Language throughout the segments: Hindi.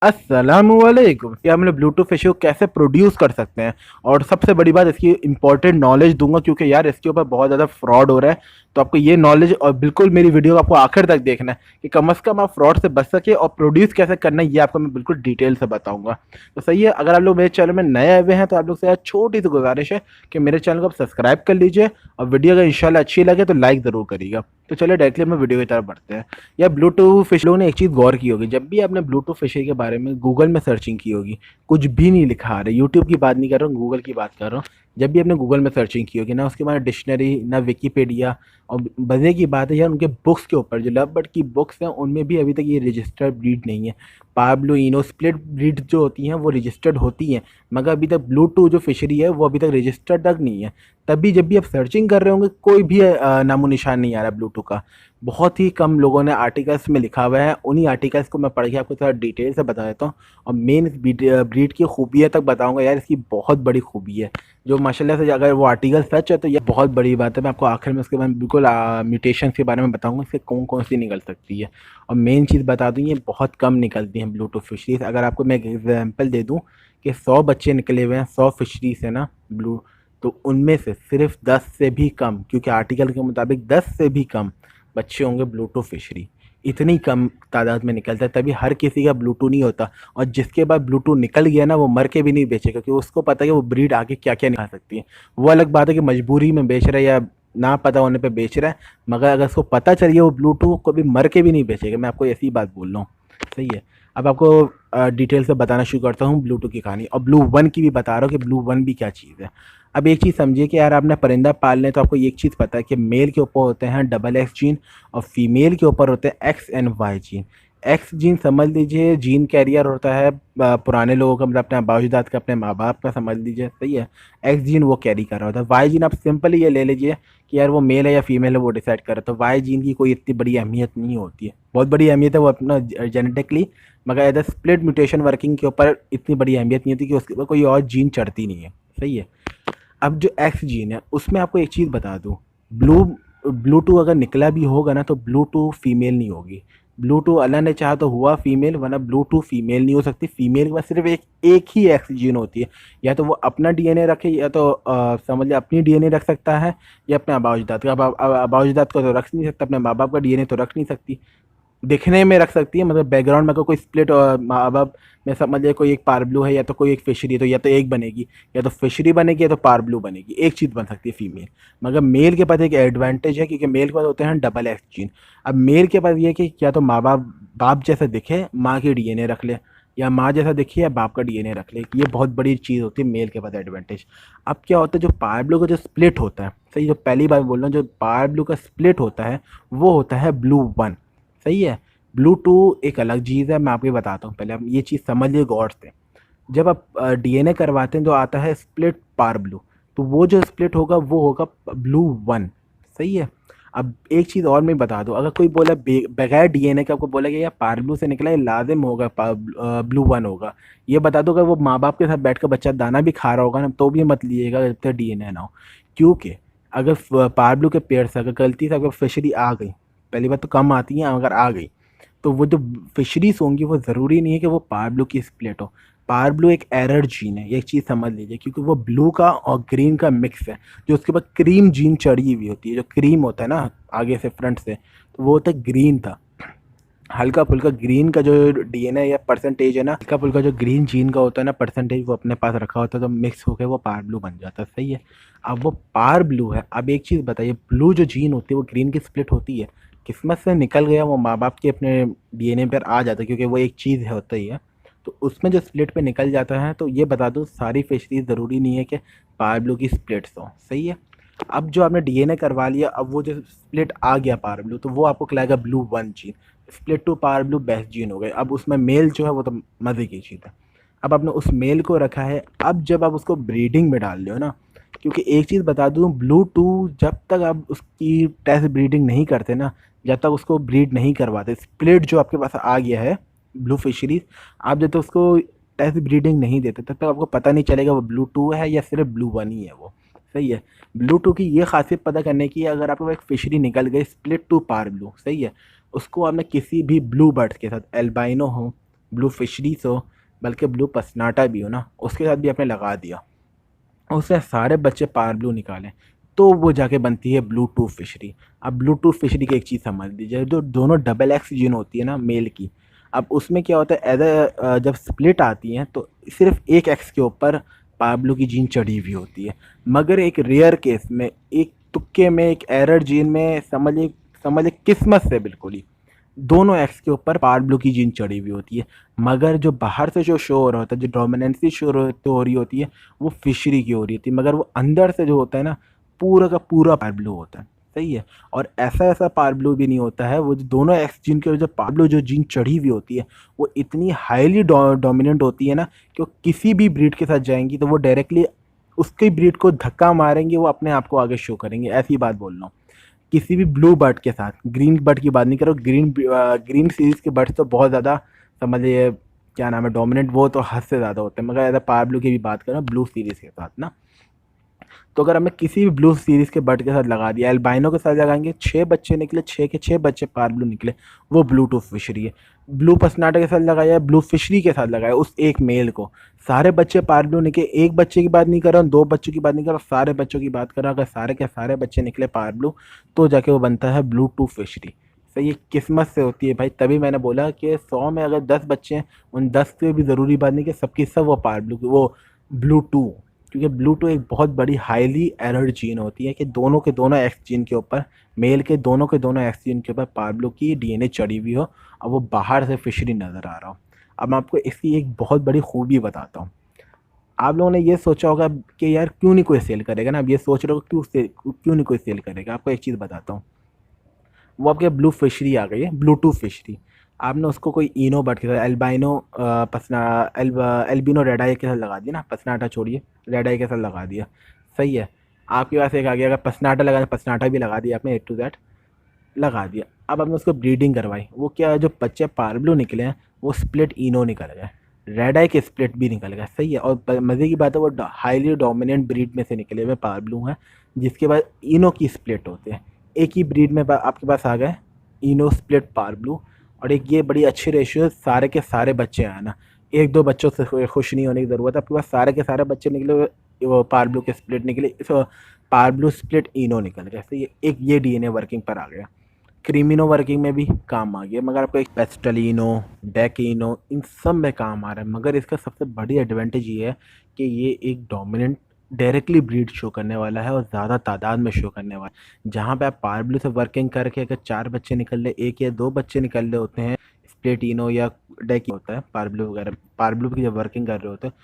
अस्सलामुअलैकुम कि हम लोग ब्लूटूथ फिश को कैसे प्रोड्यूस कर सकते हैं। और सबसे बड़ी बात इसकी इंपॉर्टेंट नॉलेज दूंगा क्योंकि यार इसके ऊपर बहुत ज़्यादा फ्रॉड हो रहा है। तो आपको ये नॉलेज और बिल्कुल मेरी वीडियो को आपको आखिर तक देखना है कि कम से कम आप फ्रॉड से बच सके और प्रोड्यूस कैसे करना है ये आपको मैं बिल्कुल डिटेल से बताऊंगा। तो सही है, अगर आप लोग मेरे चैनल में नए आए हुए हैं तो आप लोग से यार छोटी सी गुजारिश है कि मेरे चैनल को आप सब्सक्राइब कर लीजिए और वीडियो अगर इंशाल्लाह अच्छी लगे तो लाइक ज़रूर करिएगा। तो चलिए डायरेक्टली हम वीडियो की तरफ बढ़ते हैं। या ब्लूटूथ फिश लोगों ने एक चीज़ गौर की होगी, जब भी आपने ब्लूटूथ फिशरी के बारे में गूगल में सर्चिंग की होगी, कुछ भी नहीं लिखा आ रहा है, यूट्यूब की बात नहीं कर रहा हूँ, गूगल की बात कर रहा हूँ। जब भी आपने गूगल में सर्चिंग की होगी ना, उसके बाद डिक्शनरी ना विकीपीडिया, और मज़े की बात है यार उनके बुक्स के ऊपर जो लव बर्ड की बुक्स हैं उनमें भी अभी तक ये रजिस्टर्ड ब्रीड नहीं है। पाब्लो इनो स्प्लिट ब्रीड जो होती हैं वो रजिस्टर्ड होती हैं, मगर अभी तक ब्लूटूथ जो फिशरी है वो अभी तक रजिस्टर्ड तक नहीं है। तभी जब भी आप सर्चिंग कर रहे होंगे कोई भी नामो निशान नहीं आ रहा ब्लूटूथ का। बहुत ही कम लोगों ने आर्टिकल्स में लिखा हुआ है, उन्हीं आर्टिकल्स को मैं पढ़ के आपको थोड़ा डिटेल से बता देता हूँ। और मेन इस ब्रीड की खूबियाँ तक बताऊँगा यार, इसकी बहुत बड़ी खूबी है जो माशाल्लाह से अगर वो आर्टिकल सच है तो ये बहुत बड़ी बात है। मैं आपको आखिर में उसके बाद बिल्कुल म्यूटेशंस के बारे में बताऊँगा, इससे कौन कौन सी निकल सकती है। और मेन चीज़ बता दूँ, ये बहुत कम निकलती हैं ब्लूटूथ फिशरीज। अगर आपको मैं एक एग्जाम्पल दे दूँ कि 100 बच्चे निकले हुए हैं 100 फिशरीज है ना ब्लू, तो उनमें से सिर्फ 10 से भी कम, क्योंकि आर्टिकल के मुताबिक 10 से भी कम बच्चे होंगे ब्लूटूथ फिशरी। इतनी कम तादाद में निकलता है, तभी हर किसी का ब्लूटूथ नहीं होता। और जिसके बाद ब्लूटूथ निकल गया ना वो मर के भी नहीं बेचेगा, क्योंकि उसको पता है कि वो ब्रीड आगे क्या क्या निकाल सकती है। वो अलग बात है कि मजबूरी में बेच रहा है या ना पता होने पे बेच रहा है, मगर अगर उसको पता चलिए वो ब्लूटूथ को भी मर के भी नहीं बेचेगा। मैं आपको ऐसी बात बोल रहा हूँ। सही है। अब आपको डिटेल से बताना शुरू करता हूँ ब्लूटूथ की कहानी, और ब्लू वन की भी बता रहा हूँ कि ब्लू वन भी क्या चीज़ है। अब एक चीज़ समझिए कि यार आपने परिंदा पालने तो आपको एक चीज़ पता है कि मेल के ऊपर होते हैं डबल एक्स जीन और फीमेल के ऊपर होते हैं X and Y gene. X gene समझ लीजिए जीन कैरियर होता है पुराने लोगों का, मतलब अपने बावजूदात का, अपने माँ बाप का समझ लीजिए। सही है। एक्स जीन वो कैरी कर रहा होता है। वाई जीन आप सिंपली ये ले लीजिए कि यार वो मेल है या फीमेल है वो डिसाइड कर रहा है। तो वाई जीन की कोई इतनी बड़ी अहमियत नहीं होती है, बहुत बड़ी अहमियत है वो अपना जेनेटिकली, मगर एज स्प्लिट म्यूटेशन वर्किंग के ऊपर इतनी बड़ी अहमियत नहीं होती कि उसके ऊपर कोई और जीन चढ़ती नहीं है। सही है। अब जो एक्स जीन है उसमें आपको एक चीज़ बता दूँ, ब्लू ब्लूटूथ अगर निकला भी होगा ना तो ब्लूटूथ फीमेल नहीं होगी। ब्लूटूथ अल्लाह ने चाहा तो हुआ फीमेल, वरना ब्लूटूथ फीमेल नहीं हो सकती। फीमेल के पास सिर्फ एक एक ही एक्स जीन होती है, या तो वो अपना डीएनए रखे या तो समझ लिया अपनी डीएनए रख सकता है या अपने आबाउजदात का। अब आबाउजदात को तो रख नहीं सकता, अपने माँ बाप का डीएनए तो रख नहीं सकती। दिखने में रख सकती है, मतलब बैकग्राउंड में अगर कोई स्प्लिट और माँ बाप में समझ लिया कोई एक पार ब्लू है या तो कोई एक फिशरी, तो या तो एक बनेगी, या तो फिशरी बनेगी या तो पार ब्लू बनेगी, एक चीज़ बन सकती है फीमेल। मगर मेल के पास एक एडवांटेज है क्योंकि मेल के पास होते हैं डबल एक्स जीन। अब मेल के पास ये है कि क्या तो माँ बाप बाप जैसा दिखे, माँ की डीएनए रख ले, या माँ जैसा दिखे या बाप का डीएनए रख ले। ये बहुत बड़ी चीज़ होती है मेल के पास एडवांटेज। अब क्या होता है जो पार ब्लू का जो स्प्लिट होता है, सही, जो पहली बार बोल रहा हूँ, जो पार ब्लू का स्प्लिट होता है वो होता है ब्लू वन। सही है। ब्लूटूथ एक अलग चीज़ है, मैं आपको बताता हूँ। पहले आप ये चीज़ समझ लिए गौर से। जब आप डीएनए करवाते हैं तो आता है स्प्लिट पार ब्लू, तो वो जो स्प्लिट होगा वो होगा ब्लू वन। सही है। अब एक चीज़ और मैं बता दूँ, अगर कोई बोला बगैर डीएनए का आपको बोला कि यार पार ब्लू से निकला है लाजिम होगा ब्लू वन होगा, ये बता दो अगर वो माँ बाप के साथ बैठ कर बच्चा दाना भी खा रहा होगा ना तो भी मत लीजिएगा जब तक डीएनए ना हो। क्योंकि अगर पार ब्लू के पेड़ से अगर गलती से अगर फिशरी आ गई, पहली बात तो कम आती हैं, अगर आ गई तो वो जो फिशरीज होंगी वो ज़रूरी नहीं है कि वो पार ब्लू की स्प्लिट हो। पार ब्लू एक एरर जीन है, ये एक चीज़ समझ लीजिए, क्योंकि वो ब्लू का और ग्रीन का मिक्स है। जो उसके बाद क्रीम जीन चढ़ी हुई होती है, जो क्रीम होता है ना आगे से फ्रंट से, तो वो होता है ग्रीन था। हल्का फुल्का ग्रीन का जो डीएनए या परसेंटेज है ना, हल्का फुल्का जो ग्रीन जीन का होता है ना परसेंटेज, वो अपने पास रखा होता है तो मिक्स होकर वो पार ब्लू बन जाता है। सही है। अब वो पार ब्लू है। अब एक चीज़ बताइए, ब्लू जो जीन होती है वो ग्रीन की स्प्लिट होती है, किस्मत से निकल गया वो माँ बाप के अपने डीएनए पर आ जाता है, क्योंकि वो एक चीज़ है होता ही है। तो उसमें जो स्प्लिट पे निकल जाता है, तो ये बता दूँ सारी फिशरीज ज़रूरी नहीं है कि पार ब्लू की स्प्लिट्स हों। सही है। अब जो आपने डीएनए करवा लिया, अब वो जो स्प्लिट आ गया पार ब्लू, तो वो आपको खिलाएगा blue one gene. Split two पार ब्लू बेस्ट जीन हो गए। अब उसमें मेल जो है वो तो मज़े की चीज़ है। अब आपने उस मेल को रखा है, अब जब आप उसको ब्रीडिंग में डाल रहे हो ना, क्योंकि एक चीज़ बता दूँ, ब्लू टू जब तक आप उसकी टेस्ट ब्रीडिंग नहीं करते ना, जब तक उसको ब्रीड नहीं करवाते, स्प्लिट जो आपके पास आ गया है ब्लू फिशरीज, आप जब तक उसको टेस्ट ब्रीडिंग नहीं देते तब तक आपको पता नहीं चलेगा वो ब्लू टू है या सिर्फ ब्लू वन ही है वो। सही है। ब्लू टू की ये खासियत पता करने की है, अगर आपको एक फिशरी निकल गई स्प्लिट टू पार ब्लू, सही है, उसको आपने किसी भी ब्लू बर्ड्स के साथ एल्बाइनो हो ब्लू फिशरीज हो, बल्कि ब्लू पसनाटा भी हो ना, उसके साथ भी आपने लगा दिया, उससे सारे बच्चे पार ब्लू निकालें, तो वो जाके बनती है ब्लू टूथ फिशरी। अब ब्लू टूथ फिशरी की एक चीज़ समझ लीजिए, जो दोनों डबल एक्स जीन होती है ना मेल की, अब उसमें क्या होता है, जब स्प्लिट आती हैं तो सिर्फ एक एक्स के ऊपर पार ब्लू की जीन चढ़ी हुई होती है। मगर एक रेयर केस में, एक तुक्के में, एक एरर जीन में, समझिए किस्मत से बिल्कुल ही दोनों एक्स के ऊपर पार ब्लू की जीन चढ़ी हुई होती है। मगर जो बाहर से जो शो हो रहा होता है, जो डोमिनेंसी हो रही होती है, वो फिशरी की हो रही होती है, मगर वो अंदर से जो होता है ना, पूरा का पूरा पार ब्लू होता है। सही है। और ऐसा ऐसा पार ब्लू भी नहीं होता है, वो जो दोनों एक्स जीन के जो पार ब्लू जो जीन चढ़ी हुई होती है, वो इतनी हाईली डोमिनेंट होती है ना कि वो किसी भी ब्रीड के साथ जाएंगी तो वो डायरेक्टली उसकी ब्रीड को धक्का मारेंगे, वो अपने आप को आगे शो करेंगे। ऐसी बात बोल रहा हूँ। किसी भी ब्लू बर्ड के साथ, ग्रीन बर्ड की बात नहीं करो, ग्रीन सीरीज के बर्ड्स तो बहुत ज़्यादा, समझिए क्या नाम है, डोमिनेंट, वो तो हद से ज़्यादा होते हैं। मगर ऐसा पार ब्लू की भी बात करें ब्लू सीरीज के साथ ना, तो अगर हमें किसी भी ब्लू सीरीज के बर्ड के साथ लगा दिया, एल्बाइनो के साथ लगाएंगे, 6 बच्चे निकले, 6 के 6 बच्चे पार ब्लू निकले, वो ब्लू टूथ फिशरी है। ब्लू पसनाटा के साथ लगाया, ब्लू फिशरी के साथ लगाया, उस एक मेल को सारे बच्चे पार ब्लू निकले। एक बच्चे की बात नहीं कर रहा हूँ, 2 बच्चों की बात नहीं कर रहा हूँ, सारे बच्चों की बात कर रहा हूँ। अगर सारे के सारे बच्चे निकले पार ब्लू, तो जाके वो बनता है ब्लू टूथ फिशरी। सही, ये किस्मत से होती है भाई। तभी मैंने बोला कि 100 में अगर 10 बच्चे हैं, उन 10 के भी ज़रूरी बात नहीं कि सबकी सब वो पार ब्लू, वो ब्लू टू, क्योंकि ब्लू टू एक बहुत बड़ी हाईली एरर्ड जीन होती है कि दोनों के दोनों एक्स जीन के ऊपर, मेल के दोनों एक्स जीन के ऊपर पार ब्लू की डीएनए चढ़ी हुई हो, और वो बाहर से फिशरी नज़र आ रहा हो। अब मैं आपको इसकी एक बहुत बड़ी खूबी बताता हूँ। आप लोगों ने ये सोचा होगा कि यार क्यों नहीं कोई सेल करेगा ना, अब ये सोच रहे हो क्यों नहीं कोई सेल करेगा। आपको एक चीज़ बताता हूँ, वो आपके ब्लू फिशरी आ गई है, ब्लूटूथ फिशरी। आपने उसको कोई इनो बर्ड के साथ, एल्बाइनो पसना एल्बिनो रेड आई के साथ लगा दिया ना, पसनाटा छोड़िए, रेड आई के साथ लगा दिया। सही है। आपके पास एक आ गया, अगर पसनाटा लगा, पसनाटा भी लगा दिया आपने, A to Z लगा दिया। अब आपने उसको ब्रीडिंग करवाई, वो क्या, जो बच्चे पार्बलो निकले हैं, वो स्प्लिट इनो निकल गए, रेड आई के स्प्लिट भी निकल गए। सही है। और मज़े की बात है, वो हाईली डोमिनेंट ब्रीड में से निकले हुए पार्बलू हैं, जिसके बाद इनो की स्प्लिट होते हैं। एक ही ब्रीड में आपके पास आ गए इनो स्प्लिट पार्बलू, और एक ये बड़ी अच्छी रेशियो, सारे के सारे बच्चे आए ना, एक दो बच्चों से खुश नहीं होने की ज़रूरत है। आपके पास सारे के सारे बच्चे निकले हुए, वो पार्बलू के स्प्लिट निकले, पार्बलू स्प्लिट इनो निकल गए। सही है। एक ये डीएनए वर्किंग पर आ गया, क्रीमिनो वर्किंग में भी काम आ गया। मगर आपको एक पेस्टलिनो, डेकिनो, इन सब में काम आ रहा है। मगर इसका सबसे बड़ी एडवांटेज ये है कि ये एक डोमिनेंट डायरेक्टली ब्रीड शो करने वाला है, और ज़्यादा तादाद में शो करने वाला है। जहाँ पे आप पार्बलू से वर्किंग करके अगर 4 बच्चे निकल रहे, 1 या 2 बच्चे निकल रहे होते हैं, स्प्लेटिनो या डेकी होता है, पार्बलू वगैरह, पार्बलू की जब वर्किंग कर रहे होते हैं,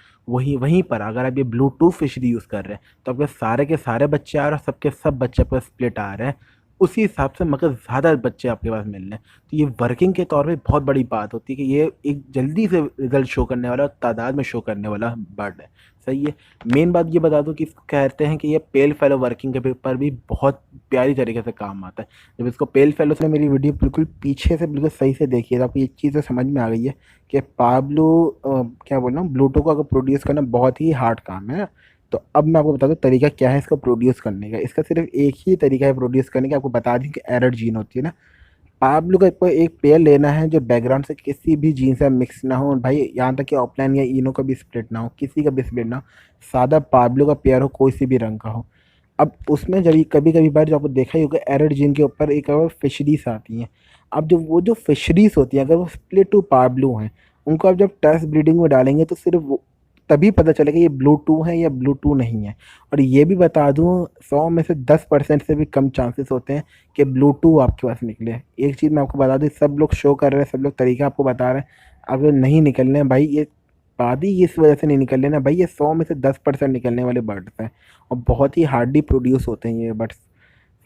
वहीं पर अगर आप ये ब्लूटूथ फिशरी यूज़ कर रहे हैं, तो आपके सारे के सारे बच्चे आ रहे हैं, सबके सब बच्चे आपके स्प्लिट आ रहे हैं, उसी हिसाब से मगर ज़्यादा बच्चे आपके पास मिल रहे हैं। तो ये वर्किंग के तौर पे बहुत बड़ी बात होती है कि ये एक जल्दी से रिजल्ट शो करने वाला, तादाद में शो करने वाला बर्ड है। सही है। मेन बात ये बता दूं कि इसको कहते हैं कि ये पेल फेलो वर्किंग के पेपर भी बहुत प्यारी तरीके से काम आता है। जब इसको पेल फेलो से, मेरी वीडियो बिल्कुल पीछे से बिल्कुल सही से देखिए, तो आपको ये चीज़ तो समझ में आ गई है कि पाब्लो क्या बोल रहा हूँ, ब्लूटो को अगर प्रोड्यूस करना बहुत ही हार्ड काम है। तो अब मैं आपको बता दूं तरीका क्या है इसको प्रोड्यूस करने का। इसका सिर्फ एक ही तरीका है प्रोड्यूस करने का। आपको बता दूं कि एरर जीन होती है ना, आप लोग को एक पेयर लेना है जो बैकग्राउंड से किसी भी जीन से मिक्स ना हो भाई, यहाँ तक कि ऑफलाइन या इनो का भी स्प्लिट ना हो, किसी का भी स्प्लिट ना हो, सादा पाब्लो का पेयर हो, कोई सी भी रंग का हो। अब उसमें जब कभी कभी बार जो आपको देखा ही होगा, एरर जीन के ऊपर एक फिशरीज आती हैं। अब जो फिशरीज होती हैं, अगर वो स्प्लिट टू पाब्लो हैं, उनको आप जब टेस्ट ब्रीडिंग में डालेंगे तो सिर्फ तभी पता चलेगा ये ब्लू टू है या ब्लू टू नहीं है। और ये भी बता दूं, 100 में से 10% से भी कम चांसेस होते हैं कि ब्लू टू आपके पास निकले। एक चीज़ मैं आपको बता दूं, सब लोग शो कर रहे हैं, सब लोग तरीका आपको बता रहे हैं, अगर नहीं निकलने भाई, ये बात ही इस वजह से नहीं निकलने ना भाई, ये 100 में से 10% निकलने वाले बर्ड्स हैं, और बहुत ही हार्डली प्रोड्यूस होते हैं ये बर्ड्स।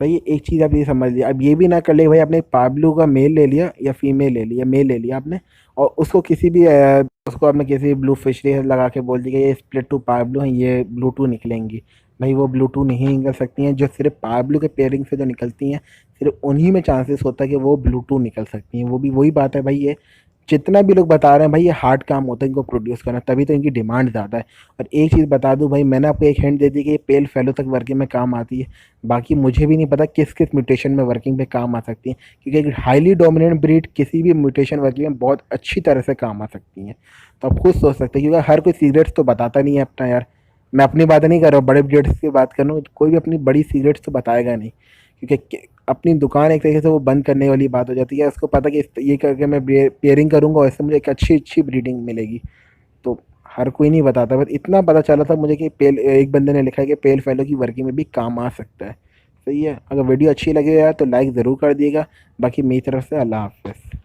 भाई एक चीज़ आप ये समझ लिया। अब ये भी ना कर ले भाई, आपने पाब्लो का मेल ले लिया या फीमेल ले लिया, मेल ले लिया आपने, और उसको किसी भी उसको आपने किसी ब्लू फिशरी लगा के बोल दिया कि ये स्प्लिट टू पाब्लो हैं, ये ब्लू टू निकलेंगी। भाई वो ब्लू टू नहीं निकल सकती हैं। जो सिर्फ पाब्लो के पेयरिंग से जो निकलती हैं, सिर्फ उन्हीं में चांसेस होता है कि वो ब्लू टू निकल सकती हैं। वो भी वही बात है भाई, ये जितना भी लोग बता रहे हैं भाई ये हार्ड काम होता है इनको प्रोड्यूस करना, तभी तो इनकी डिमांड ज़्यादा है। और एक चीज़ बता दूं भाई, मैंने आपको एक हिंट दे दी कि ये पेल फेलो तक वर्किंग में काम आती है। बाकी मुझे भी नहीं पता किस किस म्यूटेशन में वर्किंग में काम आ सकती है, क्योंकि एक हाईली डोमिनेंट ब्रीड किसी भी म्यूटेशन वर्किंग में बहुत अच्छी तरह से काम आ सकती है। तो आप खुद सोच सकते हैं, क्योंकि हर कोई सीक्रेट्स तो बताता नहीं है अपना यार। मैं अपनी बात नहीं कर रहा हूँ, बड़े ब्रीडर्स की बात कर रहा हूँ, कोई भी अपनी बड़ी सीक्रेट्स तो बताएगा नहीं, क्योंकि अपनी दुकान एक तरीके से वो बंद करने वाली बात हो जाती है। उसको पता कि ये करके मैं पेयरिंग करूँगा और इससे मुझे एक अच्छी अच्छी ब्रीडिंग मिलेगी। तो हर कोई नहीं बताता, बस इतना पता चला था मुझे कि पेल एक बंदे ने लिखा है कि पेल फेलो की वर्किंग में भी काम आ सकता है। सही है, अगर वीडियो अच्छी लगे यार तो लाइक ज़रूर कर दिएगा। बाकी मेरी तरफ से अल्लाह हाफ़िज़।